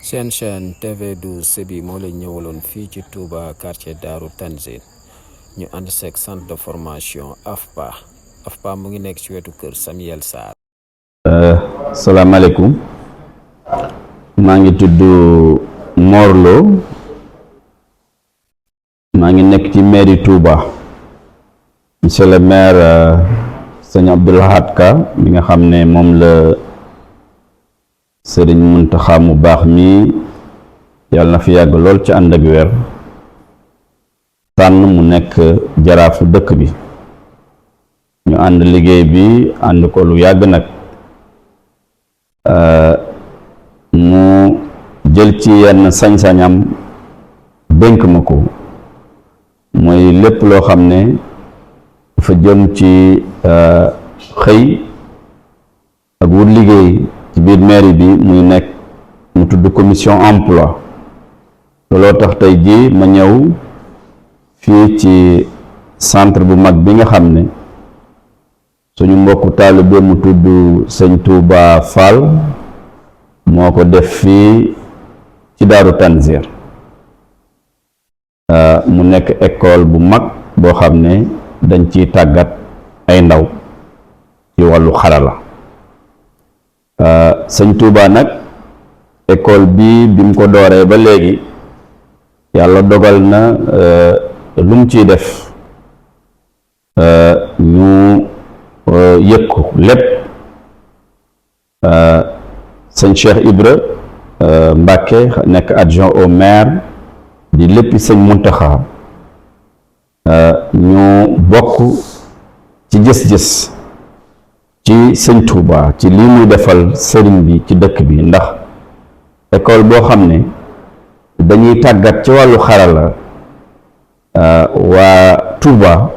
seen chaîne TV12 Sébi moo leen ñëwaloon fii ci Touba quartier Daaru Tanzil ñu ànd seeg centre de formation AFPA mu ngi nekk ci wetu kër Samuel Sarr. salaamaaleykum maa ngi tudd Mor Lo maa ngi nekk ci mairie Touba. monsieur le maire sëñ Abdou Lahad Ka mi nga xam ne moom la Sëriñ Muntaxa mu baax mi yàlla na fi yàgg lool ci ànd ak weer tànn mu nekk jaraafu dëkk bi ñu ànd liggéey bi ànd ko lu yàgg nag mu jël ci yenn sañ-sañam dénk ma ko mooy lépp loo xam ne dafa jëm ci xëy ak wut liggéey ci biir mairie bi muy nekk mu tudd commission emploi looloo tax tey jii ma ñëw fii ci centre bu mag bi nga xam ne suñu mbokku taalibe mu tudd sëñ Touba Fall moo ko def fii ci Daaru Tanzil mu nekk école bu mag boo xam ne dañ ciy tàggat ay ndaw ci wàllu xarala sëñ Touba nag école bi mu ko dooree ba léegi yàlla dogal na lu mu ciy def ñu yëg ko lépp sëñ Cheikh Ibra Mbacke nekk adjoint au maire di léppi sëñ Muntaxa ñu bokk ci gis-gis ci sëñ Touba ci lii muy defal sëriñ bi ci dëkk bi ndax école boo xam ne dañuy tàggat ci wàllu xarala waa Touba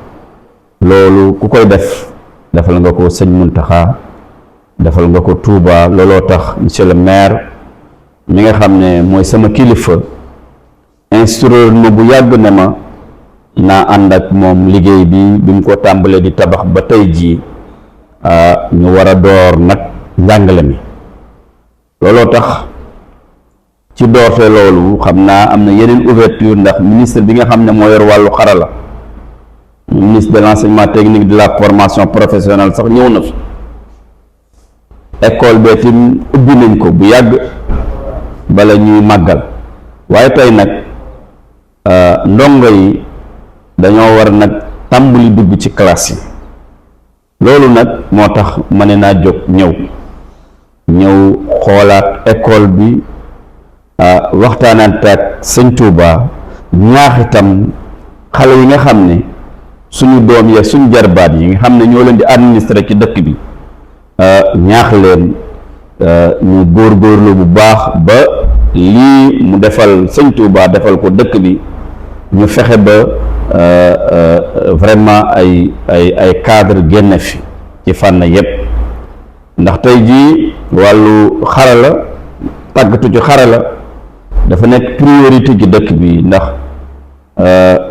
loolu ku koy defal nga ko sëñ Muntaxa defal nga ko Touba looloo tax monsieur le maire mi nga xam ne mooy sama kilifa instruire ma bu yàgg ne ma naa ànd ak moom liggéey bi mu ko tàmbalee di tabax ba tey jii ñu war a door nag njàngale mi looloo tax ci doorte loolu xam naa am na yeneen ouverture ndax ministre bi nga xam ne moo yor wàllu xarala ministre de l'enseignement technique de la formation professionnelle sax ñëw na fi école bee tim ubbi nañ ko bu yàgg bala ñuy màggal waaye tey nag ndongo yi dañoo war nag tàmbali dugg ci classe yi loolu nag moo tax ma ne naa jóg ñëw xoolaat école bi waxtaanaat ak sëñ Touba ñaax itam xale yi nga xam ne suñu doom ya suñu jarbaat yi nga xam ne ñoo leen di administrer ci dëkk bi ñaax leen ñu góorgóorlu bu baax ba lii mu defal sëñ Touba defal ko dëkk bi ñu fexe ba vraiment ay cadre génne fi ci fànn yépp ndax tey jii wàllu xarala tàggatu ci xarala dafa nekk priorité ci dëkk bi ndax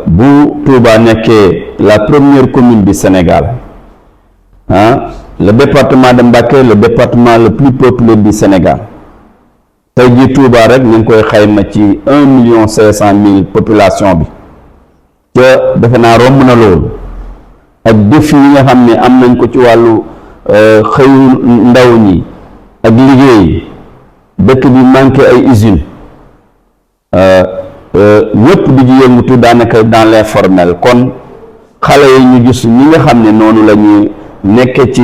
bu Touba nekkee la première commune du Sénégal le département de Mbacké le département le plus peuplé du Sénégal tey jii Touba rek ñu ngi koy xayma ci 1,5 million population bi te defe naa romb na loolu ak défi yi nga xam ne am nañ ko ci wàllu xëyu ndaw ñi ak liggéey dëkk bi manqué ay usines ñëpp di ci yëngutu daanaka dans l'informel kon xale yi ñu gis ñi nga xam ne noonu la ñuy nekke ci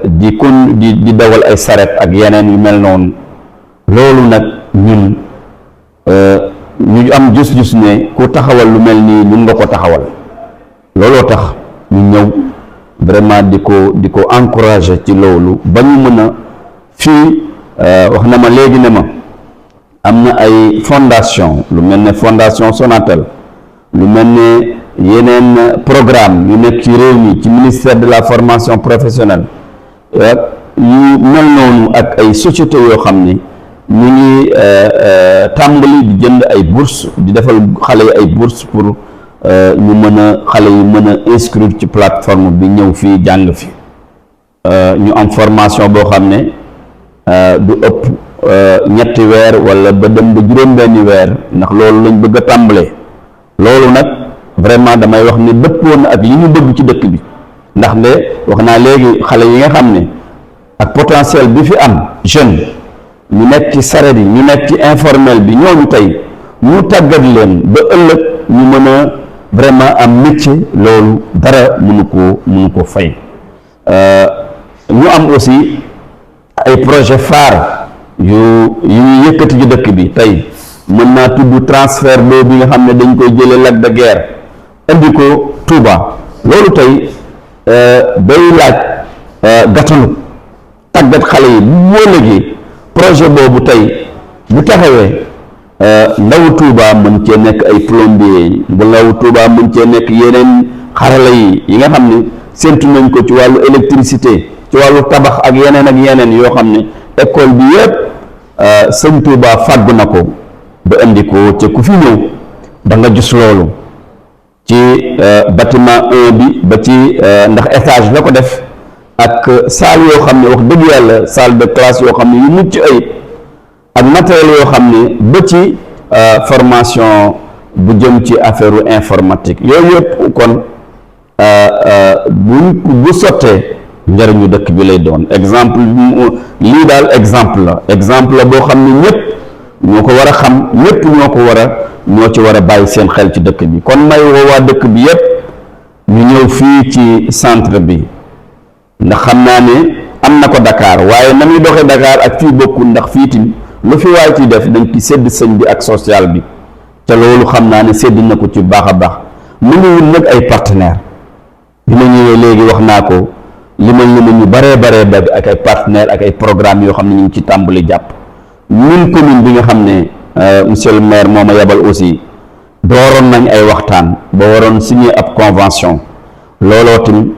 di dawal ay saret ak yeneen yu mel noonu loolu nag ñun ñu am gis-gis ne ku taxawal lu mel nii ñun nga ko taxawal looloo tax ñu ñëw vraiment di ko encourager ci loolu ba ñu mën a fii wax na ma léegi ne ma am na ay fondation lu mel ne fondation Sonatel lu mel ne yeneen programme yu nekk ci réew mi ci ministère de la formation professionnelle yu mel noonu ak ay société yoo xam ni ñu ngi tàmbali di jënd ay bourse di defal xale yi ay bourse pour ñu mën a xale yi mën a inscrire ci plateforme bi ñëw fii jàng fi ñu am formation boo xam ne du ëpp ñetti weer wala ba dem ba juróom-benni weer ndax loolu lañ bëgg a tàmbalee loolu nag vraiment damay wax ni dëppoon na ak li ñu bëgg ci dëkk bi ndax de wax naa léegi xale yi nga xam ne ak potentiel bi fi am jeune ñu nekk ci saret yi ñu nekk ci informel bi ñooñu tey ñu tàggat leen ba ëllëg ñu mën a vraiment am métier loolu dara mënu ko fay ñu am aussi ay projet phare yu ñu yëkkati ci dëkk bi tey mën naa tudd transfert d'eau bi nga xam ne dañ koy jëlee Lac de Guiers indi ko Touba loolu tey day laaj gàttalu tàggat xale yi boo léegi projet boobu tey bu taxawee ndawu Touba mën cee nekk ay plombier bu ndawu Touba mën cee nekk yeneen xarala yi nga xam ne séntu nañ ko ci wàllu électricité ci wàllu tabax ak yeneen yoo xam ne école bi yëpp sëñ Touba fàgg na ko ba indi ko ca ku fi ñëw da nga gis loolu ci bâtiment 1 bi ba ci ndax étage la ko def ak salle yoo xam ne wax dëgg yàlla salle de classe yoo xam ne yu mucc ayib ak matériel yoo xam ne ba ci formation bu jëm ci affaire informatique yooyu yëpp kon bu sottee njëriñu dëkk bi lay doon exemple lii daal exemple la boo xam ne ñëpp ñoo ko war a xam ñëpp ñoo ci war a bàyyi seen xel ci dëkk bi kon may woowaa dëkk bi yëpp ñu ñëw fii ci centre bi ndax xam naa ne am na ko Dakar waaye na muy doxee Dakar ak fii bokkul ndax fii tim lu fi waay ciy def dañ ci sédd sëñ bi ak social bi te loolu xam naa ne sédd na ko ci baax a baax mu ngi wut nag ay partenaire bi ma ñëwee léegi wax naa ko li ma ñu baree ak ay partenaires ak ay programmes yoo xam ne ñu ngi ci tàmbali jàpp ñun commune bi nga xam ne monsieur le maire moo ma yebal aussi dooroon nañ ay waxtaan ba waroon signer ab convention looloo tim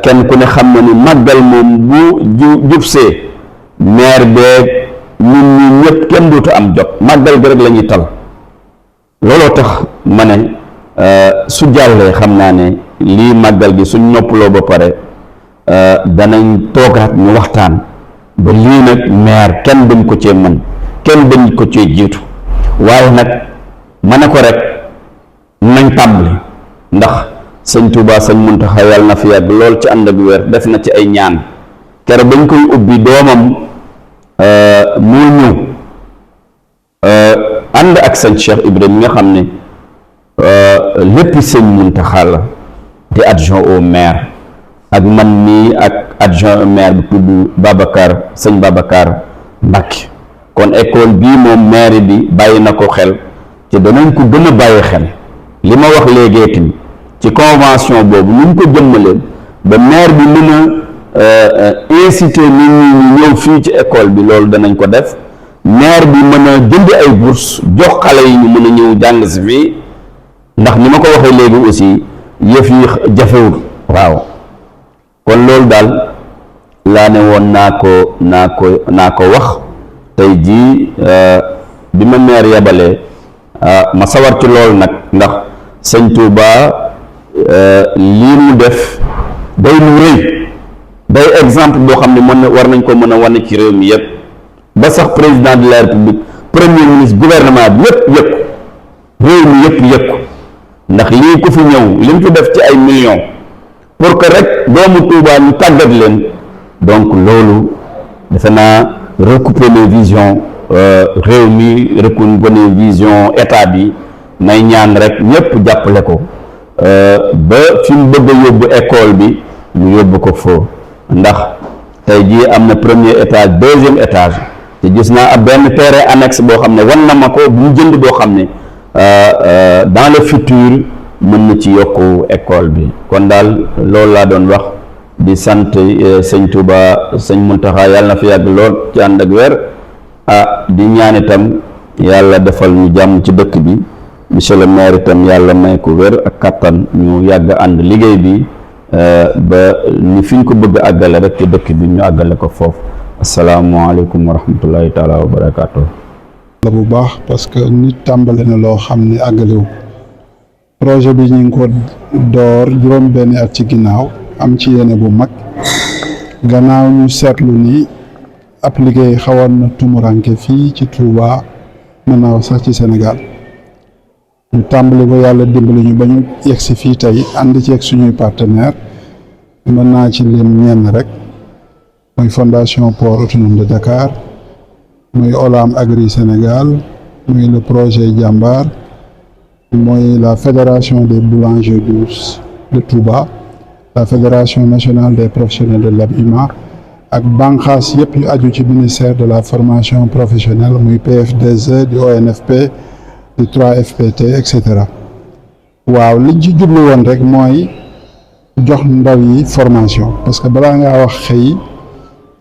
kenn ku ne xam na ni màggal moom bu jubsee maire beeg ñun ñi ñëpp kenn dootu am jot màggal gi rek la ñuy tal looloo tax ma ne su jàllee xam naa ne lii màggal gi suñ noppaloo ba pare danañ toogaat ñu waxtaan ba lii nag maire kenn dañ ko cee mën kenn dañ ko cee jiitu waaye nag ma ne ko rek nañ tàmbali ndax sëñ Touba sëñ Muntaxa yàlla na fi yàgg lool ci ànd ak wér def na ci ay ñaan kere bañ koy ubbi doomam moo ñëw ànd ak sëñ Cheikh Ibrahima nga xam ne lépp sëñ Muntaxa la di adjoint au maire ak man mii ak adjoint au maire bu tudd sëñ Babacar Mbacke kon école bii moom maire bi bàyyi na ko xel te danañ ko gën a bàyyi xel li ma wax léegi tamit ci convention boobu ñu ko jëmmaleen ba maire bi mën a inciter nit ñi ñëw fii ci école bi loolu danañ ko def maire bi mën a jënd ay bourse jox xale yi ñu mën a ñëw jàng si fii ndax ni ma ko waxee léegi aussi yëf yi jafewul waaw kon loolu daal laa ne woon naa ko wax tey jii bi ma maire yabalee ma sawar ci loolu nag ndax sëñ Touba lii mu def day lu rëy day exemple boo xam ne war nañ ko mën a wane ci réew mi yëpp ba sax président de la république premier ministre gouvernement bi yëpp réew mi yëpp yëpp ndax lii ku fi ñëw li mu fi def ci ay millions pour que rek doomu Touba ñu tàggat leen donc loolu defe naa recouper les visions réew mi recouper vision état bi may ñaan rek ñëpp jàppale ko ba fi mu bëgg a yóbbu école bi ñu yóbbu ko foofu ndax tey jii am na premier étage deuxième étage te gis naa ab benn terrain annexe boo xam ne wan na ma ko bu ñu jënd boo xam ne dans le futur mën na ci yokku école bi kon daal loolu laa doon wax di sant sëñ Touba sëñ Muntaxa yàlla na fi yàgg lool ci ànd ak wér di ñaan itam yàlla defal ñu jàmm ci dëkk bi monsieur le maire itam yàlla may ko wér ak kattan ñu yàgg ànd liggéey bi ba ni fi ñu ko bëgg àggale rek ci dëkk bi ñu àggale ko foofu. asalaamaaleykum wa rahmatullahi taala wa barakaatu. la bu baax parce que nit tàmbale na loo xam ne àggalewu projet bi ñu ngi ko door juróom benn at ci ginnaaw am ci yéene bu mag gannaaw ñu seetlu ni appliqué xawoon na tumuranke fii ci Touba mën naa wax sax ci Sénégal ñu tàmbali ko yàlla dimbali ñu ba ñu yegg si fii tey ànd ci ak suñuy partenaire mën naa ci lim ñenn rek muy fondation Port Autonome de Dakar muy Olam Agri Sénégal muy le projet Jambar muy la fédération des boulangers de Touba la fédération nationale des professionnels de l'habillement ak banqaas yëpp yu aju ci ministère de la formation professionnelle muy PF2E di ONFP di 3FPT et cetera waaw liñ ci jublu woon rek mooy jox ndaw yi formation parce que balaa ngaa wax xëy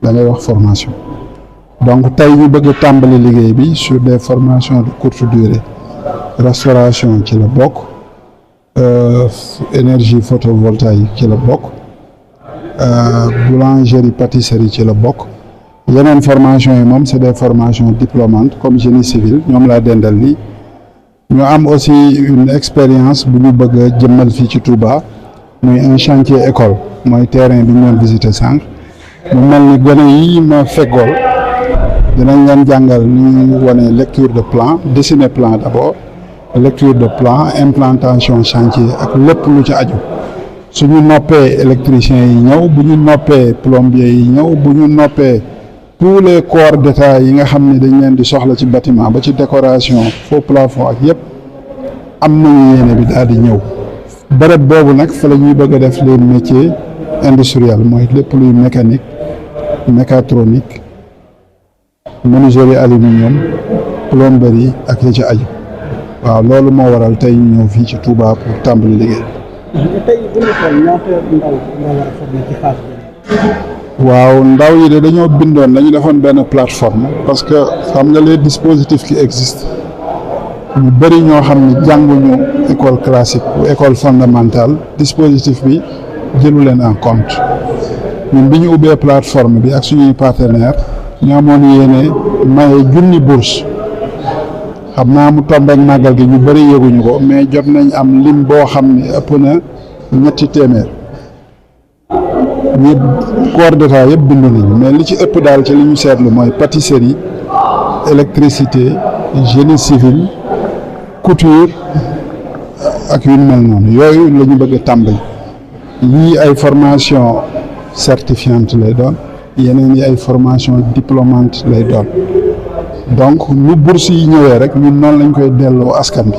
da ngay wax formation donc tey ñu bëgg tàmbali liggéey bi sur des formations de courte durée restauration ci la bokk énergie photovoltaïque ci la bokk boulangerie pâtisserie ci la bokk yeneen formation yi moom c'est des formations diplômantes comme génie civil ñoom laa dendal nii ñu am aussi une expérience bu ñu bëgg a jëmmal fii ci Touba muy un chantier école mooy terrain bi ñu doon visiter sànq mu mel ni gone yi ma feggool dinañ leen jàngal ñu wane lecture de plan dessiner plan d'abord lecture de plan implantation chantier ak lépp lu ci aju suñu noppee électriciens yi ñëw bu ñu noppee plombier yi ñëw bu ñu noppee tous les corps d'état yi nga xam ne dañ leen di soxla ci bâtiment ba ci décoration faux plafond ak yëpp am nañu yéene bi daal di ñëw bërëb boobu nag fa la ñuy bëgg a def les métiers industriels mooy lépp luy mécanique mécatronique menuiserie aluminium plomberie ak yi ci aju waaw loolu moo waral tey ñu ñëw fii ci Touba pour tàmbali liggéey waaw ndaw yi de dañoo bindoon dañu defoon benn plateforme parce que xam nga les dispositifs qui existent ñu bëri ñoo xam ne jànguñu école classique ou école fondamentale dispositif bi jëlu leen en compte ñun bi ñu ubbee plateforme bi ak suñuy partenaire ñu amoon yéene maye junni bourse xam naa mu tombeek màggal gi ñu bëri yëguñu ko mais jot nañ am lim boo xam ne ëpp na ñetti téeméer ñi corps d'état yëpp bind nañu mais li ci ëpp daal ci li ñu seetlu mooy pâtisserie électricité génie civil couture ak yu mel noonu yooyu la ñu bëgg a tàmbali yii ay formation certifiante lay doon yeneen yi ay formation diplômante lay doon donc nu bourse yi ñëwee rek ñun noonu lañ koy delloo askan bi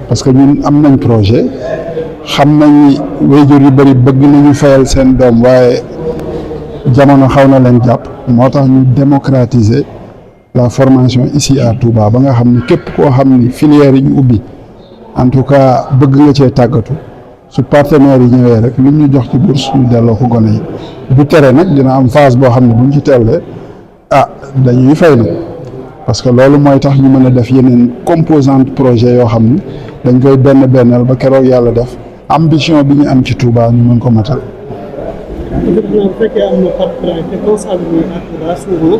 parce que ñun am nañ projet xam nañ ni waajur yu bëri bëgg nañu fayal seen doom waaye jamono xaw na leen jàpp moo tax ñu démocratiser la formation ici à Touba ba nga xam ni képp koo xam ni filière yi ñu ubbi en tout cas bëgg nga cee tàggatu su partenaires yi ñëwee rek lu ñu jox ci bourse ñu delloo ko gone yi bu tere nag dina am phase boo xam ne buñ ci teewlee dañuy fay nag parce que loolu mooy tax ñu mën a def yeneen composante projet yoo xam ni dañ koy bennal ba keroog yàlla def ambition bi ñu am ci Touba ñu mën ko matal. bu fekkee am na particularité consacré à Touba souvent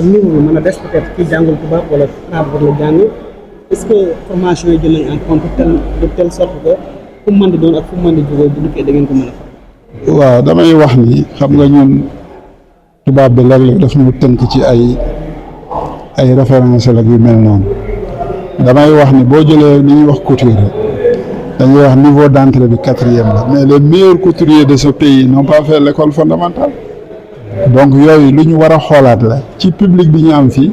niveau bi mën a des peut-être ki jàngul tubaab wala arabe la jàng est-ce que formation yi jël nañ en compte de telle sorte que fu mu mën di doon ak fu mu mën di jógee bu duggee da ngeen ko mën a fay. waaw damay wax ni xam nga ñun tubaab bi léeg-léeg daf ñu tënk ci ay références la yu mel noonu damay wax ni boo jëlee li ñuy wax couture dañuy wax niveau d'entrée bi 4e la mais les meilleurs couturiers de ce pays n'ont pas fait l'école fondamentale donc yooyu lu ñu war a xoolaat la ci public bi ñu am fii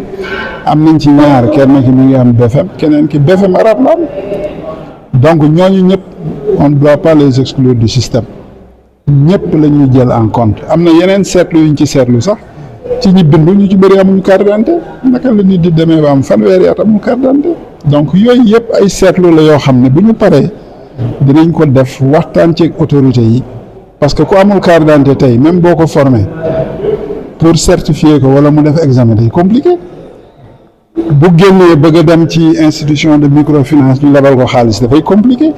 am nañ ci ñaar kenn ki mu ngi am BFM keneen ki BFM arabe la am donc ñooñu ñëpp on ne doit pas les exclure du système ñëpp la ñuy jël en compte am na yeneen seetlu yuñ ci seetlu sax ci ñi bindu ñu ci bëri amuñu carte d'identité naka la nit di demee ba am fanweeri at amul carte d'identité donc yooyu yëpp ay seetlu la yoo xam ne bu ñu paree dinañ ko def waxtaan ci autorités yi parce que ku amul carte d'identité tey même boo ko formé pour certifier ko wala mu def examen day compliqué bu génnee bëgg a dem ci institution de microfinance ñu lebal ko xaalis dafay compliqué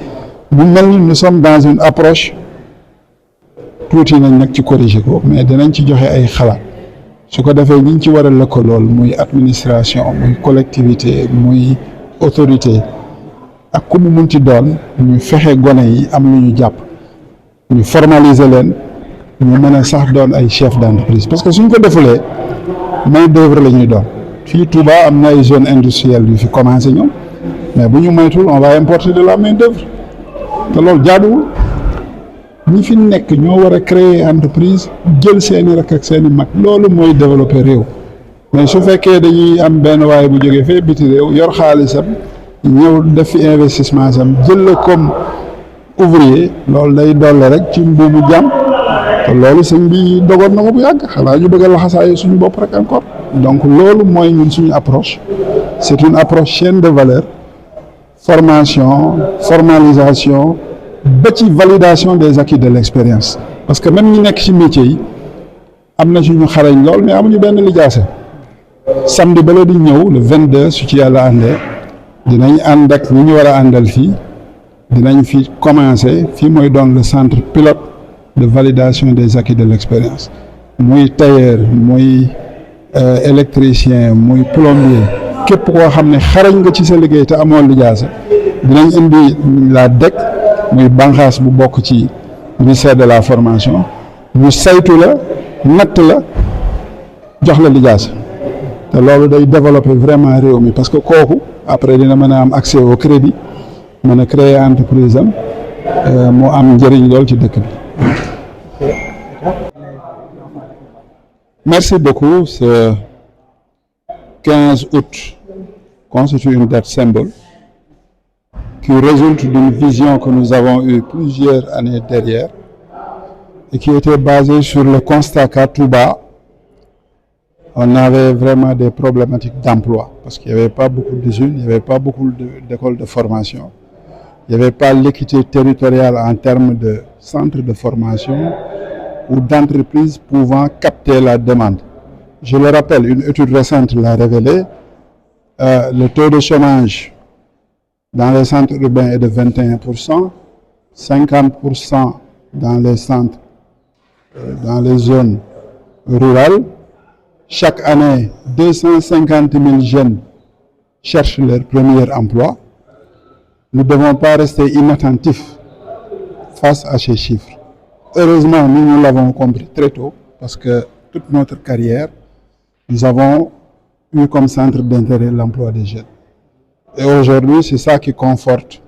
bu mel ni nous sommes dans une approche tuuti nañ nag ci corriger ko mais dinañ ci joxe ay xalaat su ko defee ñi ci war a lëkkalool muy administration muy collectivité muy autorité ak ku mu munti doon ñu fexe gone yi am lu ñu jàpp ñu formaliser leen ñu mën a sax doon ay chef d'entreprise parce que suñ ko defulee main d'œuvre la ñuy doon fii Touba am na ay zone industrielle yu fi commencé ñoom mais bu ñu moytul on va importer de la main d'œuvre te loolu jaaduwul ñi fi nekk ñoo war a créer entreprise jël seeni rakk ak seeni mag loolu mooy développer réew mais su fekkee dañuy am benn waaye bu jógee fee biti réew yor xaalisam ñëw def fi investissement sam jël la comme ouvrier loolu day dolle rek ci mbuumu jàmm te loolu sëñ bi dogoon na ko bu yàgg xanaa ñu bëgg a laxasaayu suñu bopp rek encore donc loolu mooy ñun suñu approche c'est une approche chaîne de valeur formation formalisation ba ci validation des acquis de l'expérience parce que même ñi nekk ci métier yi am na suñu xarañ lool mais amuñu benn lijaase samedi ba la di ñëw le 22 su ci yàlla àndee dinañ ànd ak ñi ñu war a àndal fii dinañ fi commencer fii mooy doon le centre pilote de validation des acquis de l'expérience muy tailleur muy électricien muy plombier képp koo xam ne xarañ nga ci sa liggéey te amoon lijaase dinañ indi la DEC muy banqaas bu bokk ci ministère de la formation ñu saytu la natt la jox la lijaasa te loolu day développer vraiment réew mi parce que kooku après dina mën a am accès au crédit mën a créer entreprise am mu am njëriñ lool ci dëkk bi. Merci beaucoup. Ce 15 août constitue une date symbole qui résulte d'une vision que nous avons eue plusieurs années derrière et qui était basée sur le constat qu'à Touba, on avait vraiment des problématiques d'emploi parce qu'il n'y avait pas beaucoup d'usines, il n'y avait pas beaucoup d'écoles de formation, il n'y avait pas l'équité territoriale en termes de centres de formation ou d'entreprises pouvant capter la demande. Je le rappelle, une étude récente l'a révélé, le taux de chômage dans les centres urbains est de 21%, 50% dans les centres, dans les zones rurales. Chaque année, 250 000 jeunes cherchent leur premier emploi. Nous ne devons pas rester inattentifs face à ces chiffres. Heureusement, nous l'avons compris très tôt parce que toute notre carrière, nous avons eu comme centre d'intérêt l'emploi des jeunes. Et aujourd'hui, c'est ça qui conforte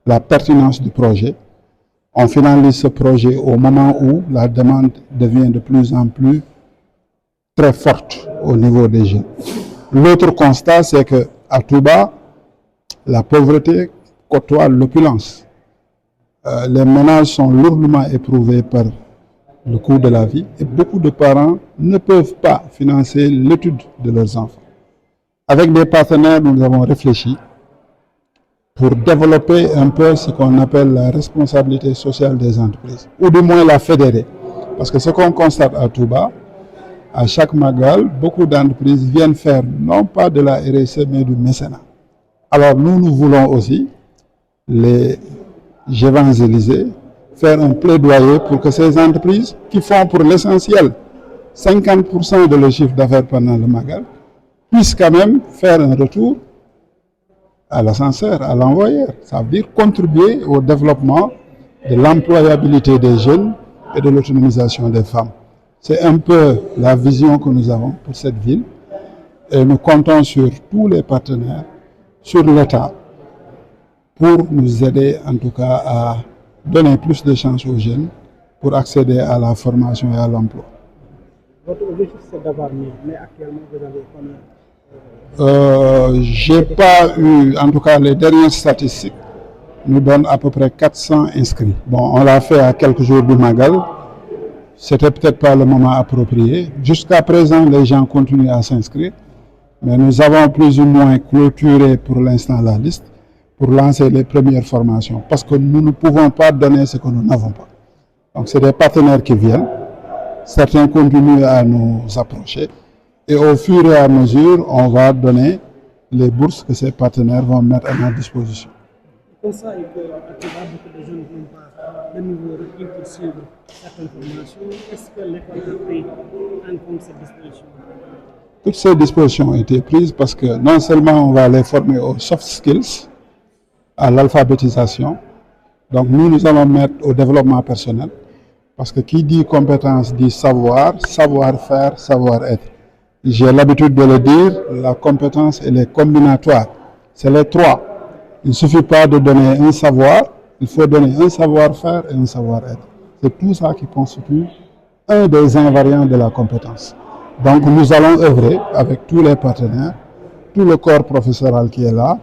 la pertinence du projet. On finalise ce projet au moment où la demande devient de plus en plus très forte au niveau des jeunes. L'autre constat, c'est qu'à Touba, la pauvreté côtoie l'opulence. Les ménages sont lourdement éprouvés par le coût de la vie et beaucoup de parents ne peuvent pas financer l'étude de leurs enfants. Avec des partenaires, nous avons réfléchi pour développer un peu ce qu'on appelle la responsabilité sociale des entreprises, ou du moins la fédérer. Parce que ce qu'on constate à Touba, à chaque Magal, beaucoup d'entreprises viennent faire non pas de la RSE, mais du mécénat. Alors nous voulons aussi les évangéliser, faire un plaidoyer pour que ces entreprises qui font pour l'essentiel 50% de leur chiffre d'affaires pendant le Magal puissent quand même faire un retour à l'ascenseur, à l'envoyeur. Ça veut dire contribuer au développement de l'employabilité des jeunes et de l'autonomisation des femmes. C'est un peu la vision que nous avons pour cette ville et nous comptons sur tous les partenaires, sur l'État, pour nous aider en tout cas à donner plus de chances aux jeunes pour accéder à la formation et à l'emploi. Votre objectif c'est d'avoir mieux, mais actuellement vous avez combien? J'ai pas eu, en tout cas les dernières statistiques nous donnent à peu près 400 inscrits. Bon, on l'a fait à quelques jours du Magal, c'était peut-être pas le moment approprié. Jusqu'à présent, les gens continuent à s'inscrire, mais nous avons plus ou moins clôturé pour l'instant la liste pour lancer les premières formations, parce que nous ne pouvons pas donner ce que nous n'avons pas. Donc c'est des partenaires qui viennent, certains continuent à nous approcher, et au fur et à mesure, on va donner les bourses que ces partenaires vont mettre à notre disposition. Comme ça, et que à Touba, beaucoup de jeunes n'ont pas le niveau requis pour suivre certaines formations. Est-ce que l'école a pris en compte cette disposition? Toutes ces dispositions ont été prises parce que non seulement on va les former aux soft skills, à l'alphabétisation, donc nous allons mettre au développement personnel, parce que qui dit compétence dit savoir, savoir-faire, savoir-être. J'ai l'habitude de le dire, la compétence elle est combinatoire, c'est les trois. Il ne suffit pas de donner un savoir, il faut donner un savoir-faire et un savoir-être. C'est tout ça qui constitue un des invariants de la compétence. Donc nous allons œuvrer avec tous les partenaires, tout le corps professoral qui est là,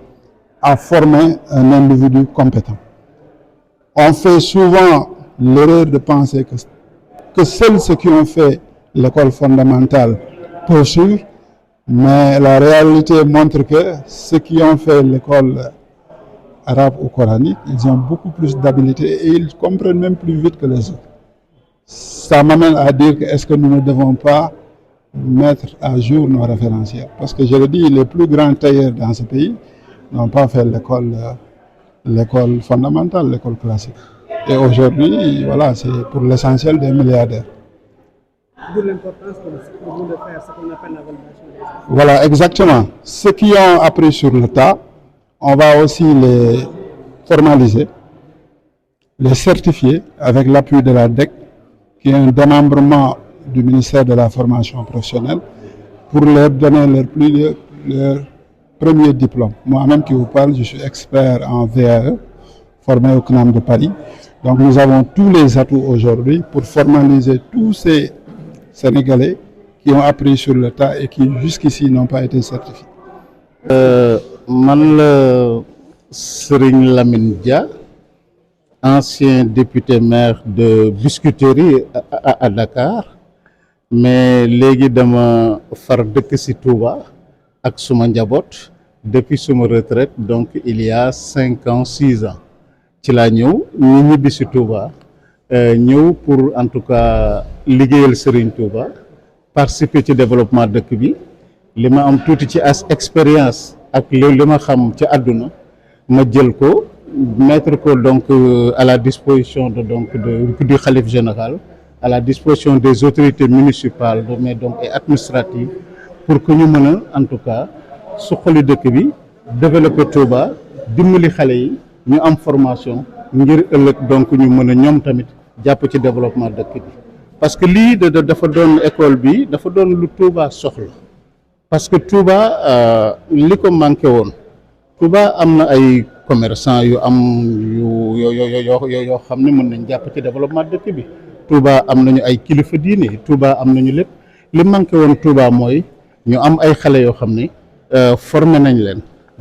à former un individu compétent. On fait souvent l'erreur de penser que seuls ceux qui ont fait l'école fondamentale peuvent suivre, mais la réalité montre que ceux qui ont fait l'école arabe ou coranique, ils ont beaucoup plus d'habileté et ils comprennent même plus vite que les autres. Ça m'amène à dire que est-ce que nous ne devons pas mettre à jour nos référentiels? Parce que je le dis, les plus grands tailleurs dans ce pays n'ont pas fait l'école fondamentale, l'école classique. Et aujourd'hui, voilà, c'est pour l'essentiel des milliardaires. D'où l'importance pour vous de faire ce qu'on appelle la validation des études. Voilà, exactement. Ceux qui ont appris sur le tas, on va aussi les formaliser, les certifier avec l'appui de la DEC, qui est un démembrement du ministère de la formation professionnelle, pour leur donner leur premier diplôme. Moi-même qui vous parle, je suis expert en VAE, formé au CNAM de Paris. Donc nous avons tous les atouts aujourd'hui pour formaliser tous ces Sénégalais qui ont appris sur le tas et qui jusqu'ici n'ont pas été certifiés. Man la Serigne Lamine Dia, ancien député maire de Biscuiterie à Dakar, mais léegi dama far dëkk ci Touba ak suma njaboot depuis suma retraite, donc il y a 5 ans 6 ans ci laa ñëw ñu ñibbi ci Touba ñëw pour en tout cas liggéeyal Serigne Touba, participer ci développement dëkk bi, li ma am tuuti ci expérience ak li ma xam ci àdduna ma jël ko mettre ko donc à la disposition du khalife général, à la disposition des autorités municipales mais donc et administratives, pour que ñu mën a en tout cas suqali dëkk bi, développer Touba, dimbali xale yi ñu am formation ngir ëllëg donc ñu mën a ñoom tamit jàpp ci développement dëkk bi. Parce que lii dafa doon école bi dafa doon lu Touba soxla, parce que Touba li ko manqué woon, Touba am na ay commerçant yu am yoo xam ne mën nañ jàpp ci développement dëkk bi. Touba am nañu ay kilifa diine, Touba am nañu lépp. Li manqué woon Touba mooy ñu am ay xale yoo xam ne formé nañ leen,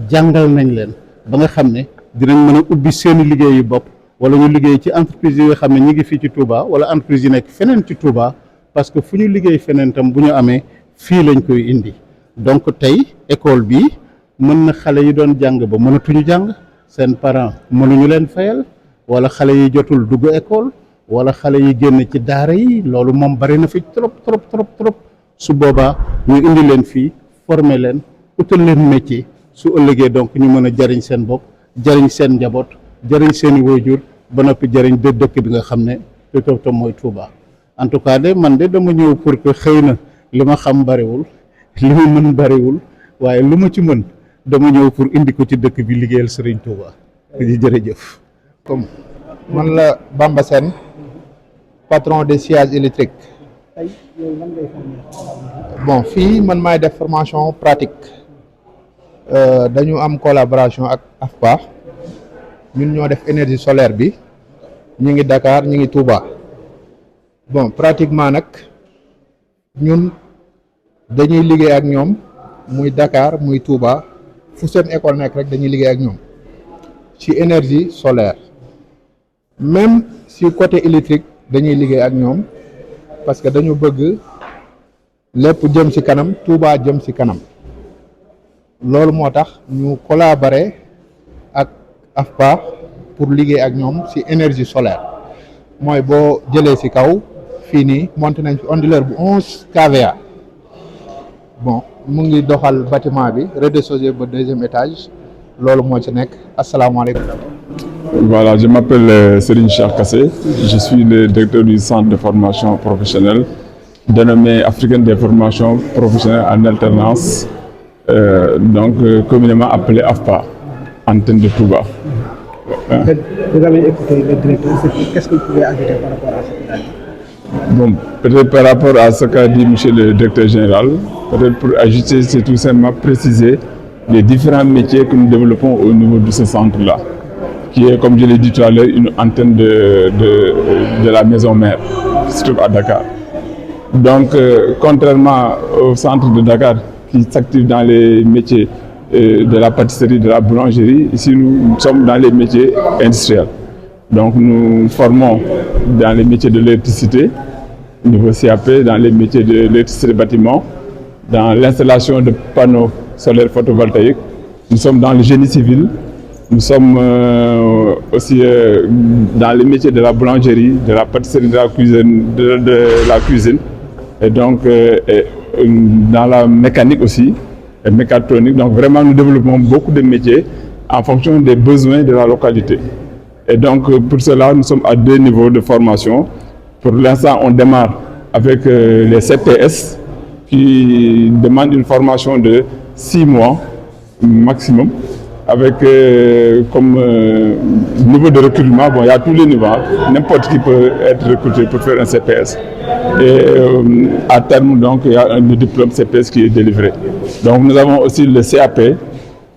jàngal nañ leen ba nga xam ne dinañ mën a ubbi seeni liggéeyu bopp, wala ñu liggéey ci entreprise yi nga xam ne ñi ngi fii ci Touba wala entreprise yi nekk feneen ci Touba, parce que fu ñu liggéey feneen tam bu ñu amee fii lañ koy indi. Donc tey école bi mën na xale yi doon jàng ba mënatuñu jàng, seen parents mënuñu leen fayal, wala xale yi jotul dugg école, wala xale yi génn ci daara yi, loolu moom bari na fi trop. Su boobaa ñu indi leen fii former leen, utal leen métier, su ëllëgee donc ñu mën a jariñ seen bopp, jariñ seen njaboot, jariñ seeni waajur, ba noppi jariñ de dëkk bi nga xam ne te mooy Touba. En tout cas de man de dama ñëw pour que xëy na li ma xam bariwul, li ma mën bariwul, waaye lu ma ci mën dama ñëw pour indi ko ci dëkk bi liggéeyal Serigne Touba. Jërëjëf. Comme man la Bamba Sène, patron des sièges électriques. Bon, fii man maay def formation pratique. Dañu am collaboration ak AFPA. Ñun ñoo def énergie solaire bi. Ñi ngi Dakar, ñi ngi Touba. Bon, pratiquement nag ñun dañuy liggéey ak ñoom muy Dakar muy Touba, fu seen école nekk rek dañuy liggéey ak ñoom ci énergie solaire. Même si côté électrique dañuy liggéey ak ñoom parce que dañu bëgg lépp jëm ci kanam, Touba jëm ci kanam. Loolu moo tax ñu collaborer ak AFPA pour liggéey ak ñoom ci énergie solaire. Mooy boo jëlee ci kaw fii nii monté nañ fi onduleur bu 11 kVA. Bon mu ngi doxal bâtiment bi rez-de-chaussée ba 2e étage loolu moo ci nekk asalaamaaleykum. Voilà, je m'appelle Serigne Cheikh Kassé, je suis le directeur du centre de formation professionnelle dénommé Africaine des formations professionnelles en alternance, communément appelé AFPA, antenne de Touba. Vous avez écouté le directeur, qu'est-ce que vous pouvez ajouter par rapport à ce qu'il a dit? Bon, peut-être par rapport à ce qu'a dit monsieur le directeur général, peut-être pour ajouter, c'est tout simplement préciser les différents métiers que nous développons au niveau de ce centre-là, qui est, comme je l'ai dit tout à l'heure, une antenne de la maison mère, qui se trouve à Dakar. Donc, contrairement au centre de Dakar, qui s'active dans les métiers de la pâtisserie, de la boulangerie, ici nous sommes dans les métiers industriels. Donc, nous formons dans les métiers de l'électricité, niveau CAP, dans les métiers de l'électricité bâtiment, dans l'installation de panneaux solaires photovoltaïques. Nous sommes dans le génie civil. Nous sommes aussi dans les métiers de la boulangerie, de la pâtisserie, de la cuisine, et donc dans la mécanique aussi, et mécatronique. Donc vraiment, nous développons beaucoup de métiers en fonction des besoins de la localité. Et donc pour cela, nous sommes à 2 niveaux de formation. Pour l'instant, on démarre avec les CPS qui demandent une formation de 6 mois maximum, avec comme niveau de recrutement, bon, il y a tous les niveaux, n'importe qui peut être recruté pour faire un CPS. Et à terme, donc, il y a un diplôme CPS qui est délivré. Donc nous avons aussi le CAP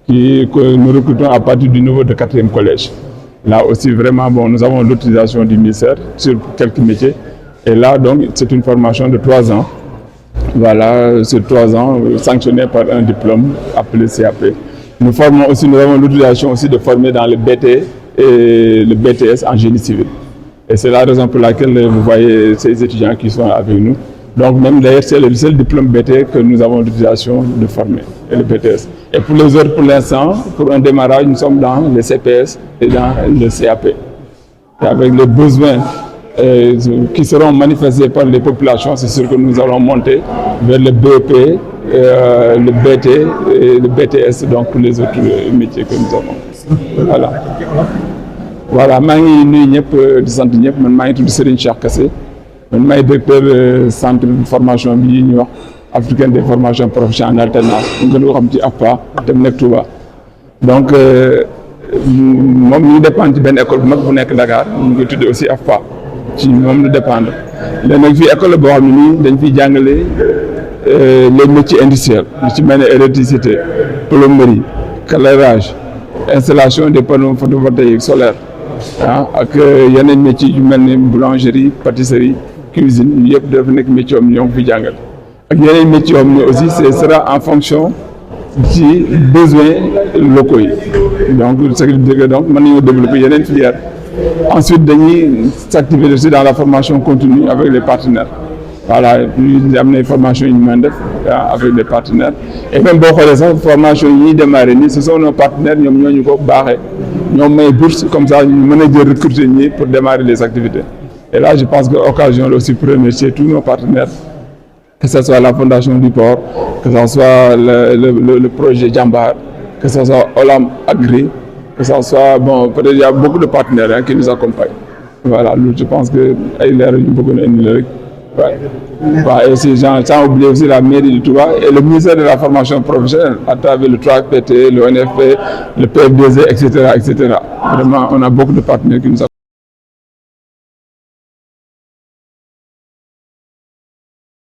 que nous recrutons à partir du niveau de 4e collège. Là aussi, vraiment, bon, nous avons l'autorisation du ministère sur quelques métiers. Et là, donc, c'est une formation de 3 ans. Voilà, sur 3 ans, sanctionné par un diplôme appelé CAP. Nous avons l'autorisation aussi de former dans le BT et le BTS en génie civil. Et c'est la raison pour laquelle vous voyez ces étudiants qui sont avec nous. Donc même d'ailleurs, c'est le seul diplôme BT que nous avons l'autorisation de former, et le BTS. Et pour les autres, pour l'instant, pour un démarrage, nous sommes dans le CPS et dans le CAP. Et avec les besoins qui seront manifestés par les populations, c'est sûr que nous allons monter vers le BEP, le BT et le BTS, donc pour les autres métiers que nous avons. Voilà. Voilà, maa ngi nuyu ñëpp di sant ñëpp, man maa ngi tudd Serigne Cheikh Kassé, man maay directeur centre de formation bi ñuy wax africaine des formations professionnelles en alternance, ñu gën ko xam ci AFPA te mu nekk Touba. Donc moom ñu dépendre ci benn école bu mag bu nekk Dakar, ñu ngi tudd aussi AFPA, ci moom lu dépendre. Léegi nag fii école boo xam ne nii dañ fiy jàngale les métiers industriels, lu ci mel ne électricité, plomberie, éclairage, installation des panneaux photovoltaïques solaires, ak yeneen métiers yu mel ni boulangerie, pâtisserie, cuisine, yëpp dafa nekk métier am ñoo ngi fi jàngal. Ak yeneen métiers am ne aussi ce sera en fonction ci besoins locaux yi. Donc ce qui veut dire que donc mën nañoo développer yeneen filières. Ensuite dañuy s'activer aussi dans la formation continue avec les partenaires. Voilà, ñu am na formation yu ñu mën def avec les partenaires. Et même boo xoolee sax formation yi ñuy démarrer nii, ce sont nos partenaires, ñoom ñoo ñu ko baaxee. ñoom may bourse comme ça ñu mën a jël recruter ñi pour démarrer les activités. Et là je pense que occasion là aussi pour remercier tous nos partenaires, que ce soit la Fondation du Port, que ce soit le projet Jambar, que ce soit Olam Agri, que ce soit bon, peut-être il y a beaucoup de partenaires qui nous accompagnent. Voilà, je pense que ay leer ñu bëggoon a indi la rek. Ouais. Et aussi, sans oublier aussi la mairie de Touba et le ministère de la formation professionnelle à travers le 3PT, le ONFP, le PFDZ, etc., etc. Vraiment, on a beaucoup de partenaires qui nous accompagnent.